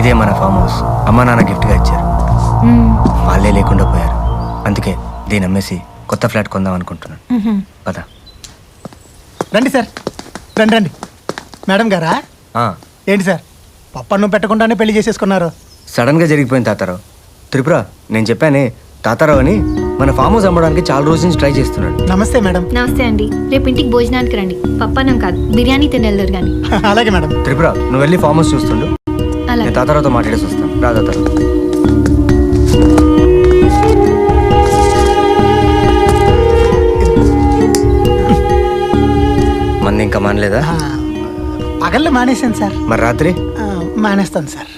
ఇదే మన farm house. అమ్మ నాన్న గిఫ్ట్గా ఇచ్చారు. వాళ్ళే లేకుండా పోయారు. అందుకే దీని అమ్మేసి కొత్త ఫ్లాట్ కొందాం అనుకుంటున్నాను. పద. రండి సార్, రండి రండి. మేడం గారా? ఏంటి సార్ పప్పన్నం పెట్టకుండానే పెళ్లి చేసేసుకున్నారు? సడన్గా జరిగిపోయింది తాతారావు. త్రిపుర, నేను చెప్పానే తాతారావు అని మన ఫామ్ హౌస్ అమ్మడానికి చాలా రోజుల నుంచి ట్రై చేస్తున్నాడు. నమస్తే మేడం. నమస్తే అండి. రేపు ఇంటికి భోజనానికి రండి. పప్పన్నం కాదు, బిర్యానీ తినేళ్ళరు కానీ. అలాగే మేడం. త్రిపుర, నువ్వు వెళ్ళి ఫామ్ హౌస్ చూస్తుండు. అలాగే. నేను తాతారావుతో మాట్లాడేసి వస్తాను. రా తాతారావు. మంది ఇంకా మానలేదా? పగళ్ళు మానేశాను సార్. మరి రాత్రి? మానేస్తాను సార్.